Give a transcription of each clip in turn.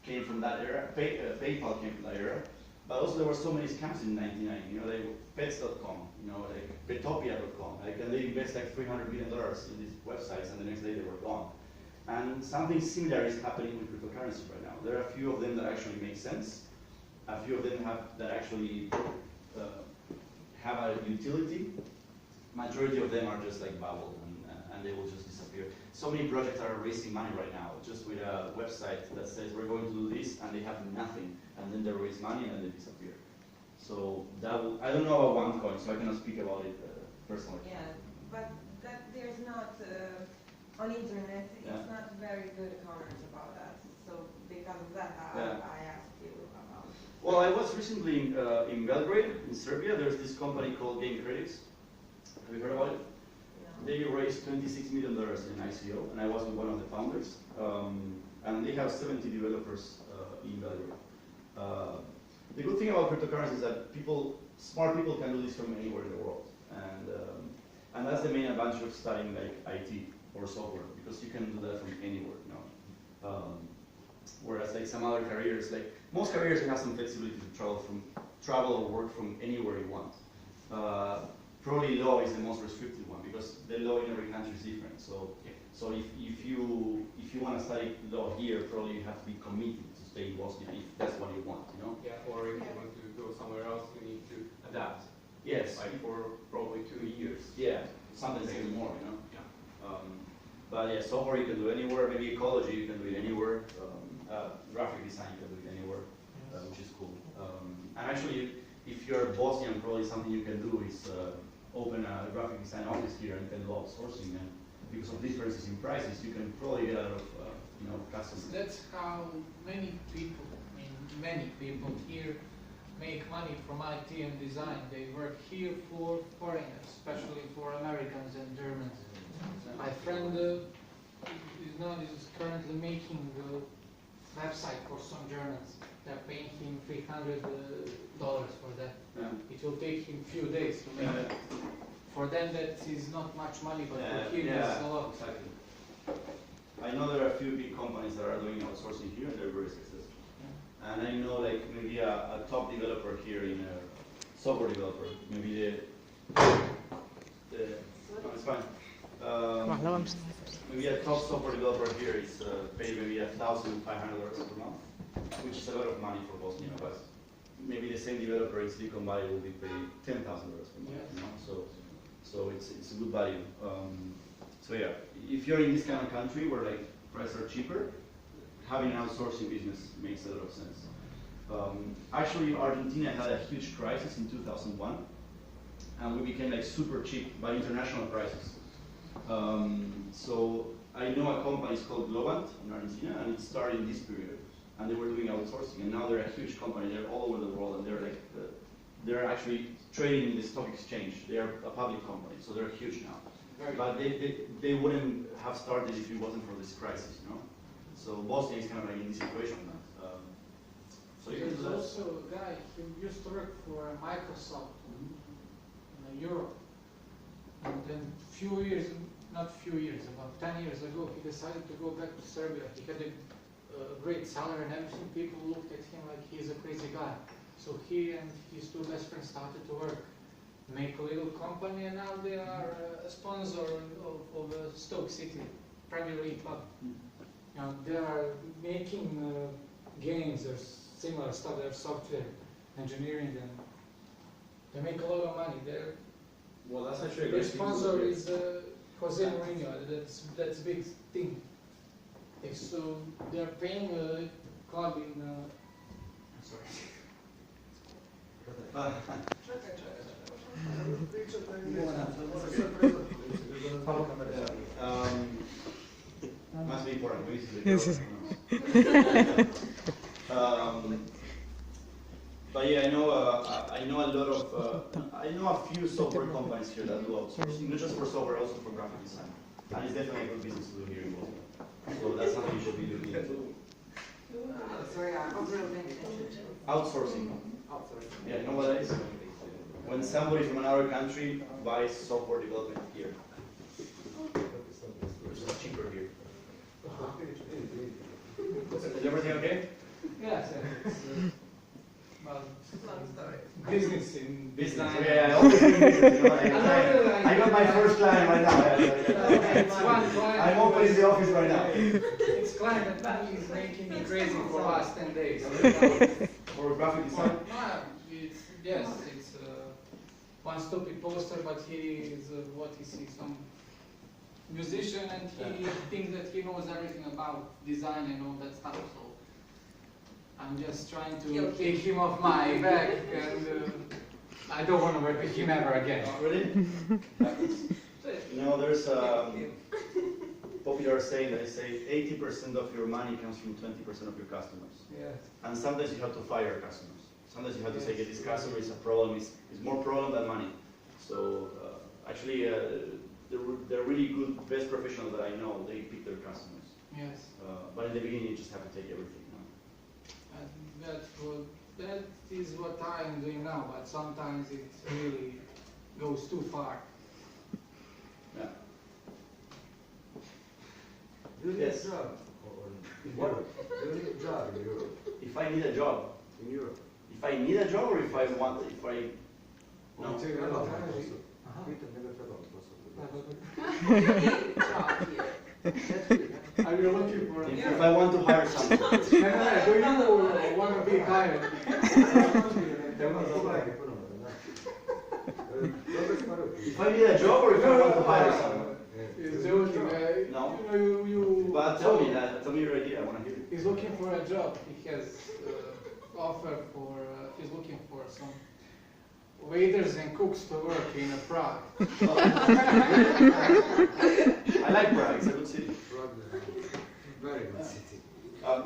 came from that era. PayPal came from that era. But also there were so many scams in '99. You know, like pets.com, you know, like petopia.com. Like, and they invest like $300 million in these websites, and the next day they were gone. And something similar is happening with cryptocurrency right now. There are a few of them that actually make sense. A few of them that actually have a utility. Majority of them are just like bubble, and they will just disappear. So many projects are raising money right now, just with a website that says we're going to do this, and they have nothing, and then they raise money and then they disappear. So that will, I don't know about OneCoin, so I cannot speak about it personally. Yeah, but that there's not on internet. It's not very good comments about that. So because of that, I asked you about. Well, I was recently in Belgrade, in Serbia. There's this company called Game Critics. Have you heard about it? No. They raised $26 million in ICO, and I was one of the founders. And they have 70 developers in Belgrade. The good thing about cryptocurrency is that smart people can do this from anywhere in the world. And that's the main advantage of studying like IT or software, because you can do that from anywhere, you know. Whereas like some other careers, like most careers, you have some flexibility to travel or work from anywhere you want. Probably law is the most restricted one, because the law in every country is different. So if you want to study law here, probably you have to be committed to stay in Bosnia if that's what you want, you know. Yeah, or if you want to go somewhere else, you need to adapt. Yes. Like for probably 2 years. Yeah, sometimes even more, you know. Yeah. But yeah, software you can do anywhere. Maybe ecology you can do it anywhere. Graphic design you can do it anywhere, which is cool. And actually, if you're Bosnian, probably something you can do is open a graphic design office here and can do outsourcing. And because of differences in prices, you can probably get a lot of customers. That's how many people, many people here make money from IT and design. They work here for foreigners, especially for Americans and Germans. My friend is currently making the website for some Germans. They're paying him $300 for that. Yeah. It will take him a few days to make it. For them that is not much money, but for him it's a lot. Exactly. I know there are a few big companies that are doing outsourcing here, and they're very successful. Yeah. And I know like maybe a top developer here in software developer, maybe no, it's fine. Maybe a top software developer here is paid maybe $1,500 per month, which is a lot of money for Bosnia, but maybe the same developer in Silicon Valley will be paid $10,000 per month. You know? So it's a good value. So yeah, if you're in this kind of country where like prices are cheaper, having an outsourcing business makes a lot of sense. Actually, Argentina had a huge crisis in 2001, and we became like super cheap by international prices. So I know a company is called Globant in Argentina, and it started in this period, and they were doing outsourcing, and now they're a huge company. They're all over the world, and they're like they're actually trading in the stock exchange. They are a public company, so they're huge now. But they wouldn't have started if it wasn't for this crisis, you know. So Bosnia is kind of like in this situation now. So there's also a guy who used to work for Microsoft in Europe, and then about 10 years ago, he decided to go back to Serbia. He had a great salary and everything. People looked at him like he's a crazy guy. So he and his two best friends started to work, make a little company, and now they are a sponsor of Stoke City Premier League club. You know, they are making games or similar stuff. They're software engineering, and they make a lot of money. Well, that's actually a their great sponsor is Jose Mourinho. That's a big thing. So they're paying a club in. Sorry. Must be important. But yeah, I know a lot of I know a few software companies here that do outsourcing, not just for software, also for graphic design, and it's definitely a good business to do here in Bosnia. So that's something you should be looking into. Sorry, I was really paying attention. Outsourcing. Outsourcing. Yeah, you know what that is? When somebody from another country buys software development here, which is cheaper here. Is everything okay? Well, Long story. business in Business. design. Yeah, I always do business. You know, I know, like- I got my first client right now. It's one client. I'm opening the office right now. It's client that is making me crazy for the last 10 days. For graphic design. Yes, it's one stupid poster, but he is what he sees, some musician, and he thinks that he knows everything about design and all that stuff. So I'm just trying to take him off my back, and I don't want to work with him ever again. Really? You know, there's a popular saying that they say 80% of your money comes from 20% of your customers. Yes. And sometimes you have to fire customers. Sometimes you have to say, this customer is a problem, is more problem than money. So actually, they're really good, best professionals that I know, they pick their customers. Yes. But in the beginning, you just have to take everything. No? And that is what I'm doing now, but sometimes it really goes too far. Yeah. Do you need Yes. a job in Europe? Do you need a job in Europe? If I need a job, In Europe? if I need a job or if I want, if I, no. Pitam, ne bi trebalo posao. Job here. Are you looking for If I want to hire someone. do you want to be hired? Tema pogledaj ponovno, da. Dobro stvar. If I need a job or if I want to hire someone. He's joking. No. You But tell me your idea, I want to hear it. He's looking for a job. He has offer for. He's looking for some waiters and cooks to work in Prague. I like Prague, it's a good city. Very good city.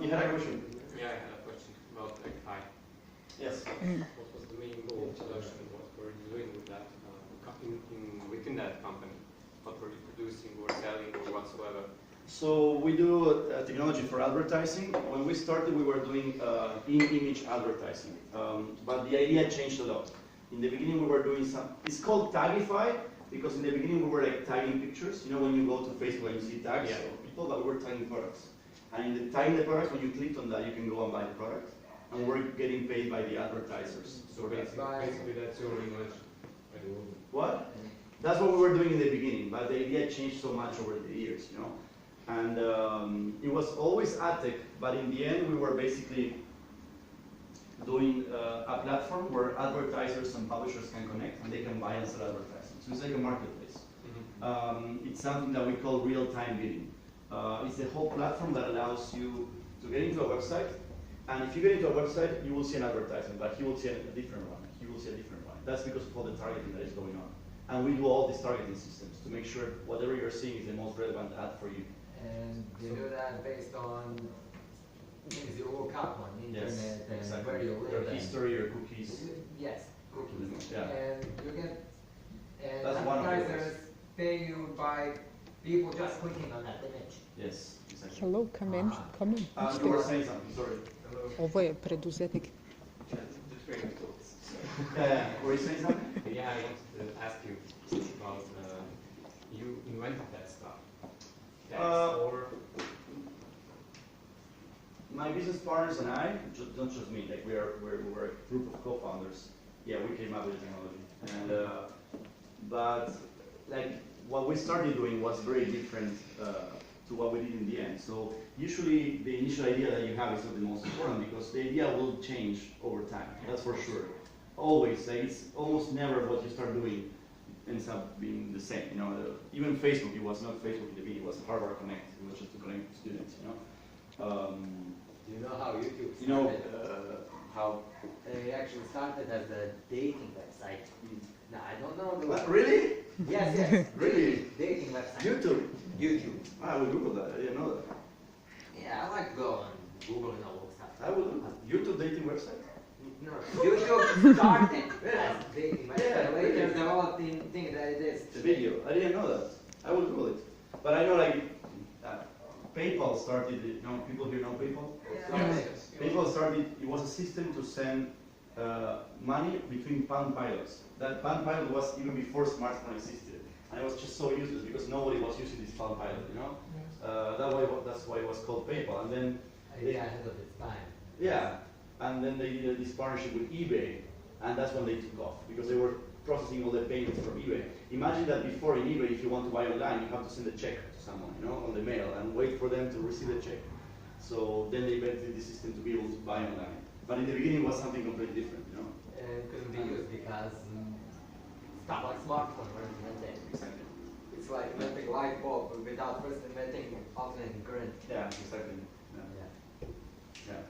You had a question? Yeah, I had a question about X5. Yes. What was the main goal of production? What were you doing with that, within that company? What were you producing or selling or whatsoever? So we do technology for advertising. When we started, we were doing in-image advertising. But the idea changed a lot. In the beginning, we were doing it's called Tagify, because in the beginning, we were like tagging pictures. You know, when you go to Facebook and you see tags of people, but we were tagging products. And in the tagging the products, when you clicked on that, you can go and buy the product. And we're getting paid by the advertisers. So basically that's your image. What? That's what we were doing in the beginning, but the idea changed so much over the years, you know. And it was always ad tech, but in the end, we were basically doing a platform where advertisers and publishers can connect, and they can buy and sell advertising. So it's like a marketplace. It's something that we call real-time bidding. It's a whole platform that allows you to get into a website, and if you get into a website, you will see an advertisement, but you will see a different one. He will see a different one. That's because of all the targeting that is going on. And we do all these targeting systems to make sure whatever you're seeing is the most relevant ad for you. And you do that based on things you look up on the internet and exactly. where you live. Your and- history, your cookies. Yes, cookies. Yeah. And you get, and That's one of the advertisers pay you by people just clicking on that image. Yes, exactly. Hello, come in, come in. You were saying something, sorry. Ovo je preduzetnik. The train of thoughts. Were you saying something? Yeah, I wanted to ask you about you invented that stuff. Or My business partners and I, not just me, like we're a group of co-founders. Yeah, we came up with the technology, and but like what we started doing was very different to what we did in the end. So usually the initial idea that you have is not the most important because the idea will change over time. That's for sure. Always, like it's almost never what you start doing ends up being the same. You know, even Facebook, it was not Facebook in the beginning. It was Harvard Connect. It was just to connect students. You know. Do you know how YouTube started? You know how? It actually started as a dating website. No, I don't know. What, really? Yes, yes. Really? Dating website. YouTube. YouTube. I will Google that. I didn't know that. Yeah, I like to go on Google and all that stuff. I will do that. YouTube dating website. No, YouTube started as dating website. Yeah, Later really. developed in thing that it is. The video. I didn't know that. I will Google it. But I know like PayPal started. You know, people here know PayPal. Yes. PayPal started. It was a system to send money between Palm Pilots. That Palm Pilot was even before smartphone existed, and it was just so useless because nobody was using this Palm Pilot. You know, that's why it was called PayPal. And then Idea ahead of its time. yeah, and then they did this partnership with eBay, and that's when they took off, because they were processing all the payments from eBay. Imagine that before in eBay, if you want to buy online, you have to send a check to someone, on the mail, and wait for them to receive the check. So then they invented the system to be able to buy online. But in the beginning, it was something completely different, And it couldn't be used because stuff like smartphone weren't invented. Exactly. It's like inventing light bulb without first inventing alternating current. Yeah, exactly. Yeah.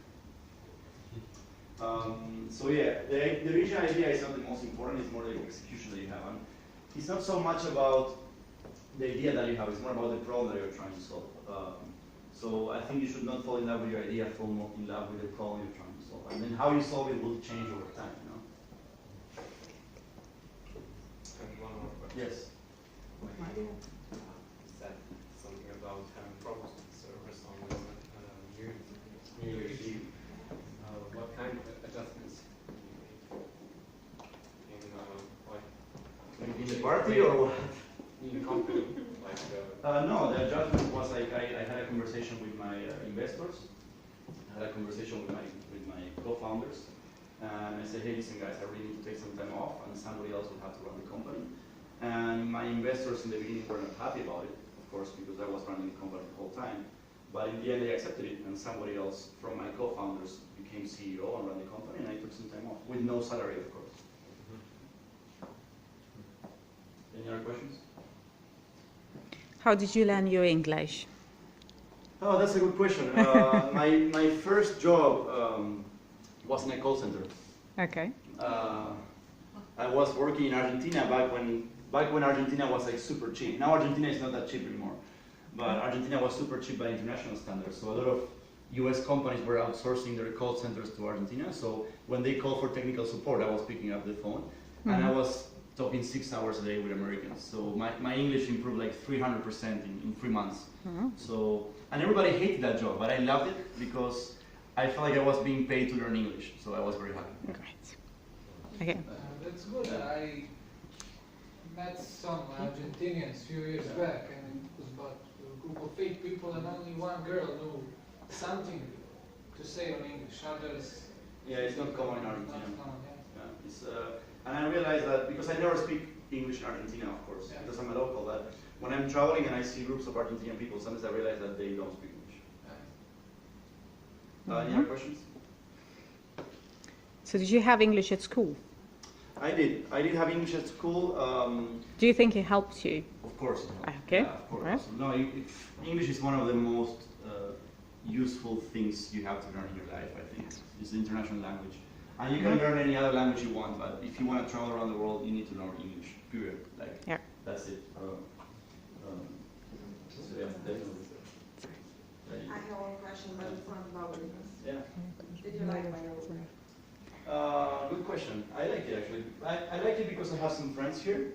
So yeah, the original idea is not the most important, it's more the execution that you have. And it's not so much about the idea that you have, it's more about the problem that you're trying to solve. So I think you should not fall in love with your idea, fall more in love with the problem you're trying to solve. And then how you solve it will change over time, And one more question. Yes. You said something about having problems with servers on the new regime. What kind of adjustments do you make In the party or what? in the company? No, the adjustment was like I had a conversation with my investors, I had a conversation with my co-founders, and I said, hey, listen guys, I really need to take some time off, and somebody else will have to run the company. And my investors in the beginning were not happy about it, of course, because I was running the company the whole time. But in the end, they accepted it, and somebody else from my co-founders became CEO and ran the company, and I took some time off, with no salary, of course. Any other questions? How did you learn your English? Oh, that's a good question. My first job was in a call center. Okay. I was working in Argentina back when Argentina was like super cheap. Now Argentina is not that cheap anymore, but Argentina was super cheap by international standards. So a lot of U.S. companies were outsourcing their call centers to Argentina. So when they called for technical support, I was picking up the phone, and I was talking 6 hours a day with Americans. So my English improved like 300% in 3 months. So, and everybody hated that job, but I loved it because I felt like I was being paid to learn English. So I was very happy. Great. Okay. That's good. I met some Argentinians a few years back, and it was about a group of 8 people, and only one girl knew something to say on English. Others. Yeah, it's not common in Argentina. Not common, Yeah, it's, and I realized that because I never speak English in Argentina, of course, because I'm a local, that when I'm traveling and I see groups of Argentinian people, sometimes I realize that they don't speak English. Any other questions? So did you have English at school? I did. I did have English at school. Do you think it helped you? Of course. Okay. Yeah, of course. Right. No, English is one of the most useful things you have to learn in your life, I think. It's the international language. And you can learn any other language you want, but if you want to travel around the world, you need to learn English, period. Like, that's it. So yeah, definitely. I have one question, but it's not about business. Yeah. Did you like my old Good question. I like it actually. I like it because I have some friends here.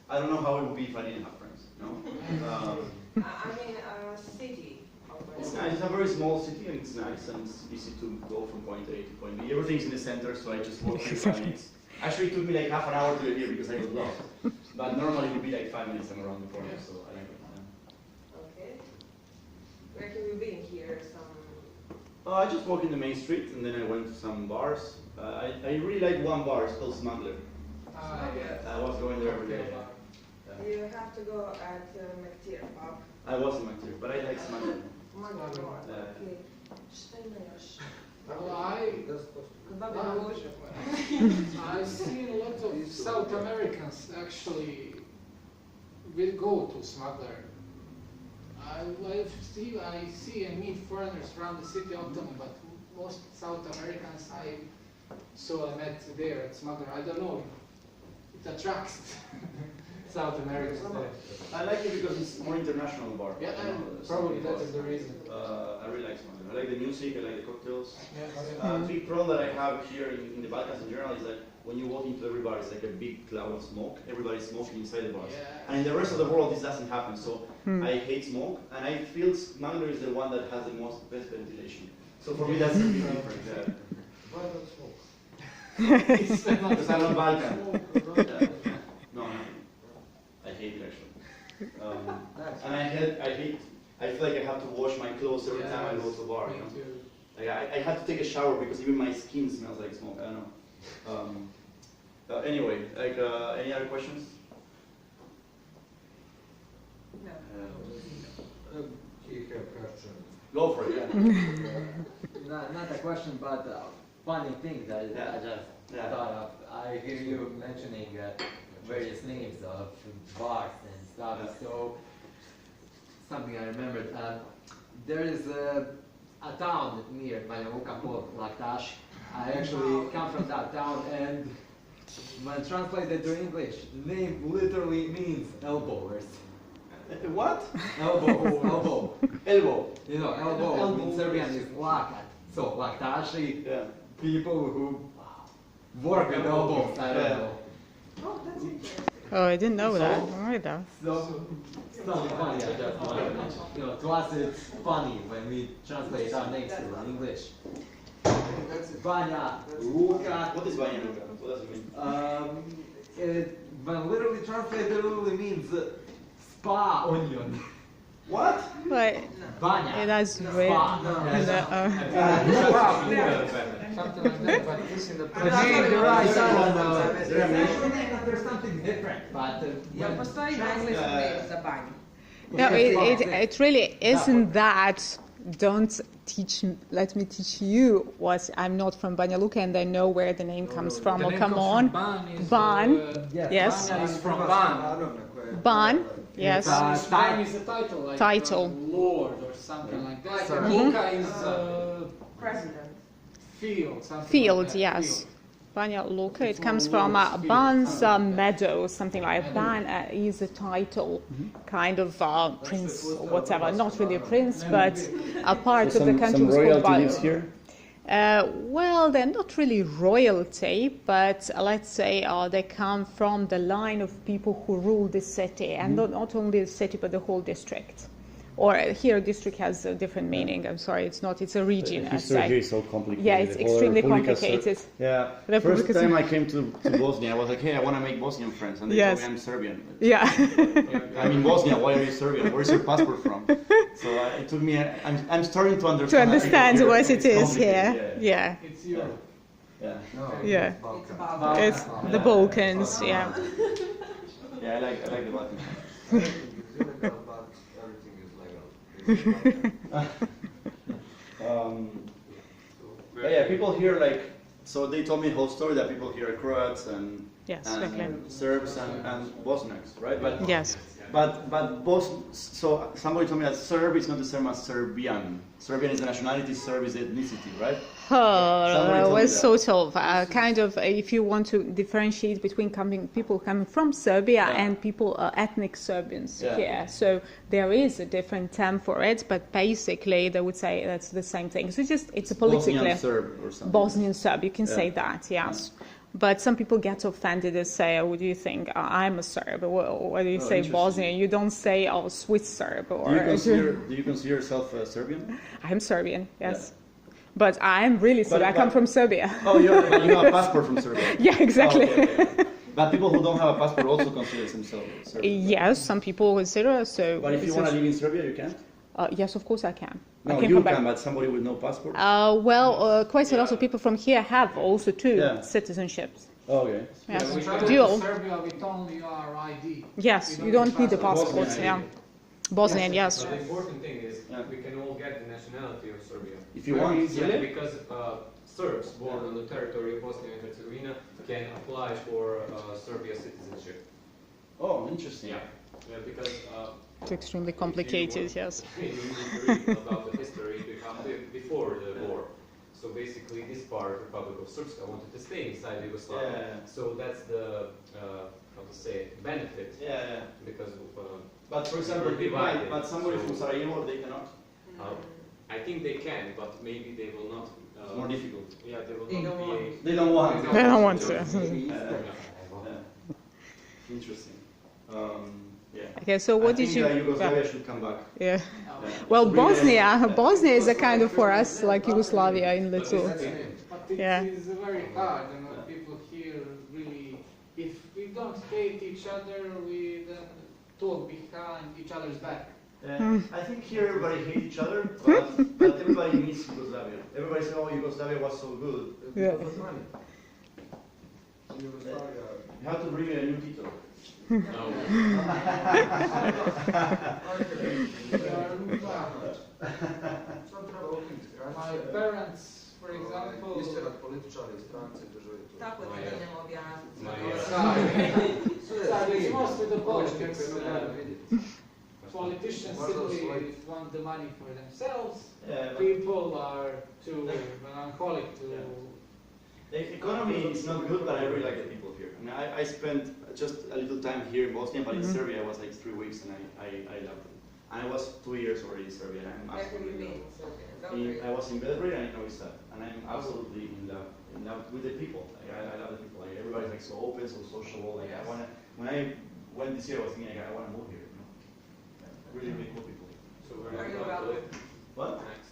I don't know how it would be if I didn't have friends. No. I mean, city. It's nice. It's a very small city, and it's nice, and it's easy to go from point A to point B. Everything's in the center, so I just walk 5 minutes. Actually, it took me like half an hour to get here because I got lost. But normally it would be like 5 minutes. I'm around the corner, so I like it. Okay. Where have you been here? I just walked in the main street, and then I went to some bars. I really like one bar. It's called Smuggler. I was going there every day. You have to go at McTeer pub. I was in McTeer, but I like Smuggler. Okay. Что имеешь? I've seen a lot of South Americans actually will go to Smuggler. I see and meet foreigners around the city often, but most South Americans I met there at Smuggler. I don't know, it attracts South Americans there. I like it because it's more international bar. Yeah, probably that is the reason. I really like Smuggler. I like the music, I like the cocktails. Yeah. Big problem that I have here in the Balkans in general is that when you walk into every bar, it's like a big cloud of smoke. Everybody's smoking inside the bars. Yeah. And in the rest of the world, this doesn't happen. So I hate smoke, and I feel Smuggler is the one that has the most best ventilation. So for me, that's a big difference. Why don't smoke? Because I'm on Balkan. No, I hate it actually. And I feel like I have to wash my clothes every time I go to a bar. Me You know? too. Like I had to take a shower because even my skin smells like smoke. I don't know. Anyway, like any other questions? No. He have question. Go for it. Yeah. Not a question, but a funny thing that I just thought of. I hear you mentioning various names of bars and stuff. Yeah. So something I remembered. There is a town near Banja called Laktash. I actually come from that town, and when translated to English, the name literally means elbowers. What? Elbow. Elbow. You know, elbow in Serbian is lakat. So Laktashi, Yeah. people who work with elbows, I don't know. Oh, that's interesting. Oh, I didn't know that. All right, though. So, something funny, I just wanted to mention. You know, to us it's funny when we translate our names to English. Banja, Luka. What is Banja Luka? What does it mean? When literally translated, it literally means spa onion. What? But Banja. that's weird. Spa. Something like that, but this in the You're right, there's something different, but Jel postoji na engleskom reč za banju? No, it really isn't that. Don't teach. Let me teach you what. I'm not from Banja Luka, and I know where the name comes from. The Oh, name come comes on, from Ban is, Ban. Yes. Banja is from Ban. Ban. Yes. Ban is a title, like Title. Lord or something like that. Sorry. Luka is President. field. Something Field. like that. Yes. Field. Banja Luka. It It's comes all from Lord's field. Banza meadow, something like Ban is a title, kind of prince or whatever. Not really a prince, but a part of the country was called Banja. here? Well, they're not really royalty, but let's say they come from the line of people who rule the city, and not only the city, but the whole district. Or here, district has a different meaning. I'm sorry, it's not. It's a region. I History here say. is so complicated. Yeah, it's The whole extremely Republika complicated. Yeah. Republika First time I came to Bosnia, I was like, hey, I want to make Bosnian friends, and they Yes. told me I'm Serbian. Yeah. I'm in Bosnia. Why are you Serbian? Where's your passport from? So it took me. I'm starting to understand. To understand Here, what it it's is complicated, here. Yeah. It's Europe. Yeah. Yeah. It's about It's the Balkans. Yeah. Yeah. I like the Balkans. But everything is legal. Yeah, people here like. So they told me the whole story that people here are Croats and Yes, and exactly. Serbs and Bosniaks, right? But Yes. But so somebody told me that Serb is not the same as Serbian. Serbian is the nationality, Serb is the ethnicity, right? Somebody told me Was that. sort of kind of if you want to differentiate between people coming from Serbia Yeah. and people ethnic Serbians Yeah. here. So there is a different term for it, but basically they would say that's the same thing. So it's a politically Bosnian Serb or something. Bosnian Serb. You can Yeah. say that, yes. But some people get offended and say, "Oh, what do you think? I'm a Serb." Why do you say interesting. Bosnian? You don't say, "Oh, Swiss Serb." Or Do you consider yourself Serbian? I'm Serbian, yes. But I'm really Serbian. I come from Serbia. Oh, you have a passport from Serbia. Yeah, exactly. Oh, okay. But people who don't have a passport also consider themselves Serbian. Yes, some people consider so. But if you want to live in Serbia, you can't? Yes, of course I can. No, I can you come back. can, but somebody with no passport? Quite a lot of people from here have also two Yeah. citizenships. Oh, okay. Yes. We travel Dual. to Serbia with only our ID. Yes, you don't need the passport. Bosnian Yeah, Bosnian. Yes. So the important thing is Yeah. we can all get the nationality of Serbia. If you want, Yeah, really? because Serbs born on the territory of Bosnia and Herzegovina can apply for Serbia citizenship. Oh, interesting. Because It's extremely complicated. if you Yes. you need to read about the history before the war. So basically, this part, Republic of Srpska, wanted to stay inside Yugoslavia. Yeah. So that's the how to say benefit Yeah. because of. But for example, We're divided, but somebody so- from Sarajevo, they cannot. I think they can, but maybe they will not. It's more difficult. Yeah, they will They not don't be. want. They don't want. They don't want to. Interesting. Yeah. Okay, so what I did think you? that Yugoslavia should come back. Yeah. Yeah. Well, Really- Bosnia is a kind of for us like Yugoslavia in little. But it Yeah. is very hard, and people here really, if we don't hate each other, we then talk behind each other's back. I think here everybody hates each other, but everybody misses Yugoslavia. Everybody says, oh, Yugoslavia was so good. Yeah. Because of money. Yugoslavia. You have to bring a new title. My parents, for example, Isterat političari, stranci, državi tu. Tako ti da ne objasniti. it's mostly the politics. Politicians simply want the money for themselves. People are too melancholic to. The economy is not good, but I really like the people here. I mean, I spent just a little time here in Bosnia, but in Serbia I was like 3 weeks, and I loved it. And I was 2 years already in Serbia, and I'm Where have you absolutely in been? love. I was in Belgrade and in Novi Sad, and I'm absolutely in love with the people. Like, I love the people. Like, everybody's like so open, so sociable. Like, I wanna. When I went this year, I was thinking like, I want to move here. You know? Really, really cool people. So where Are are you you going to about live What? next?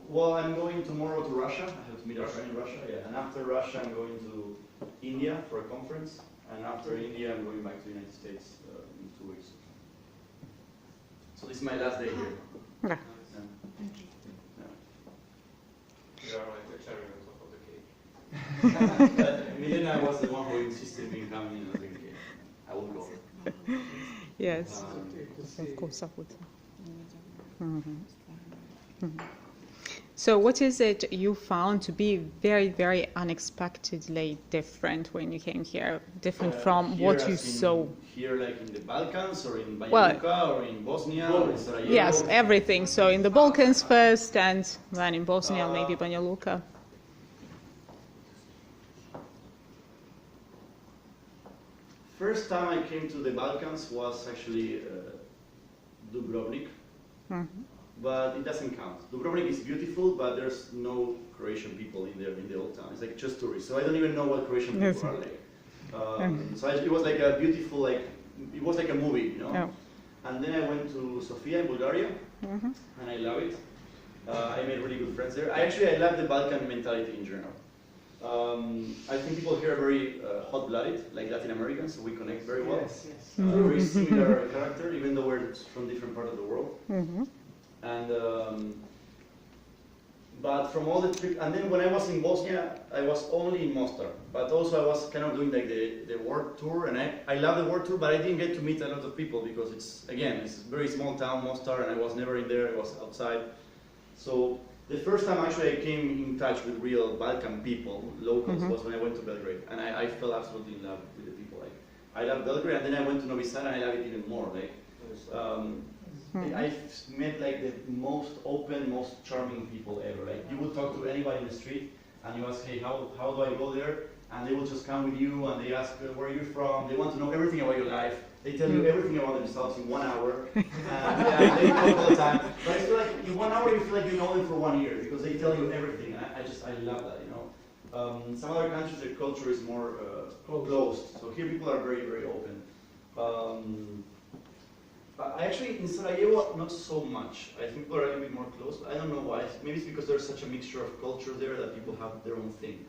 Well, I'm going tomorrow to Russia. I have to meet a friend in Russia. Yeah, and after Russia, I'm going to India for a conference, and after India, I'm going back to the United States in 2 weeks. So this is my last day here. Okay. You are like the cherry on top of the cake. Milena was the one who insisted me coming in. I was like, okay, I will go. Yes, To of see. course I would. So what is it you found to be very, very unexpectedly different when you came here? Different from Here what as you in- saw? Here, like in the Balkans, or in Banja Well, Luka, or in Bosnia, or in Sarajevo. Yes, everything. So in the Balkans first, and then in Bosnia, maybe Banja Luka. First time I came to the Balkans was actually Dubrovnik, but it doesn't count. Dubrovnik is beautiful, but there's no Croatian people in there in the old town. It's like just tourists, so I don't even know what Croatian people are like. It was like a beautiful, like it was like a movie, you know. Yeah. And then I went to Sofia in Bulgaria, and I love it. I made really good friends there. I love the Balkan mentality in general. I think people here are very hot-blooded, like Latin Americans, so we connect very well. Yes, yes. Very similar character, even though we're from different part of the world. And but from all the trip, and then when I was in Bosnia, I was only in Mostar, but also I was kind of doing like the world tour, and I love the world tour, but I didn't get to meet a lot of people because it's a very small town, Mostar, and I was never in there, I was outside. So the first time actually I came in touch with real Balkan people, locals, was when I went to Belgrade, and I fell absolutely in love with the people. Like, I love Belgrade, and then I went to Novi Sad, and I love it even more. Like, I've met like the most open, most charming people ever. Like, you would talk to anybody in the street, and you ask, hey, how do I go there? And they will just come with you, and they ask, where are you from? They want to know everything about your life. They tell you everything about themselves in 1 hour, and they talk all the time. But I feel like in 1 hour you feel like you know them for 1 year because they tell you everything. And I love that, you know. Some other countries, their culture is more closed. So here people are very, very open. But actually in Sarajevo, not so much. I think people are a little bit more closed. I don't know why. Maybe it's because there's such a mixture of culture there that people have their own thing.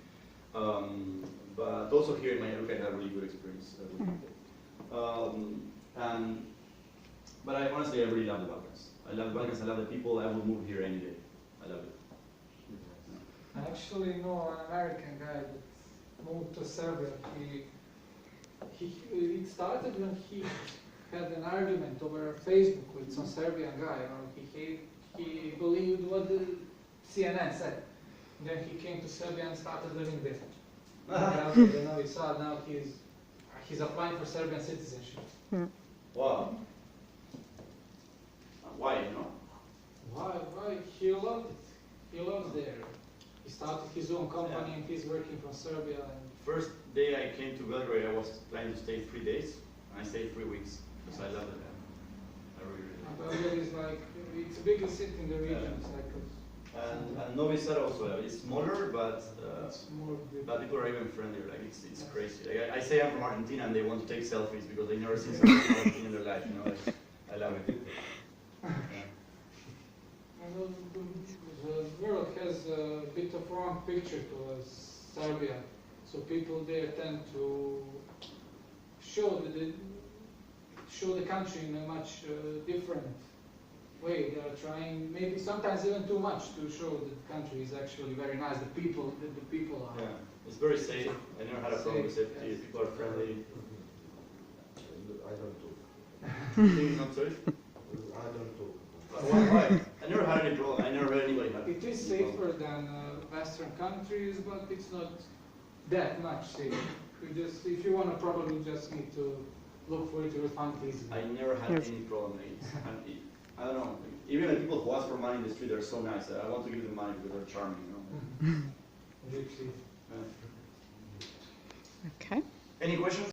But also here in Banja Luka, I had a really good experience with people. But honestly, I really love the Balkans. I love the Balkans, I love the people, I would move here any day. I love it. I actually know an American guy that moved to Serbia. It started when he had an argument over Facebook with some Serbian guy. He believed what the CNN said. Then he came to Serbia and started living there. Now he's applying for Serbian citizenship. Wow. Why, you know? Why? He loved it. He loves there. He started his own company and he's working from Serbia. And First day I came to Belgrade, I was planning to stay 3 days, and I stayed 3 weeks because I love it. I really, really love it. Belgrade is like, it's the biggest city in the region. It's like And Novi Sad also, it's smaller, but it's more but people are even friendlier. Like it's crazy. Like, I say I'm from Argentina, and they want to take selfies because they never seen something like Argentina in their life. You know, like, I love it. Yeah. The world has a bit of wrong picture towards Serbia, so people there tend to show that show the country in a much different way. They are trying, maybe sometimes even too much, to show that the country is actually very nice. The people are. Yeah, it's very safe. I never had a problem with safety. Yes. People are friendly. I don't talk. Think it's not safe? I don't talk. Why? I never had any problem. I never heard anybody have. It is safer than Western countries, but it's not that much safer. If you want a problem, you just need to look for it. You will find it easily. I never had Yes. any problem. I don't know. Even the people who ask for money in the street, they're so nice. I want to give them money because they're charming. You know? Gypsy. Yeah. Okay. Any questions?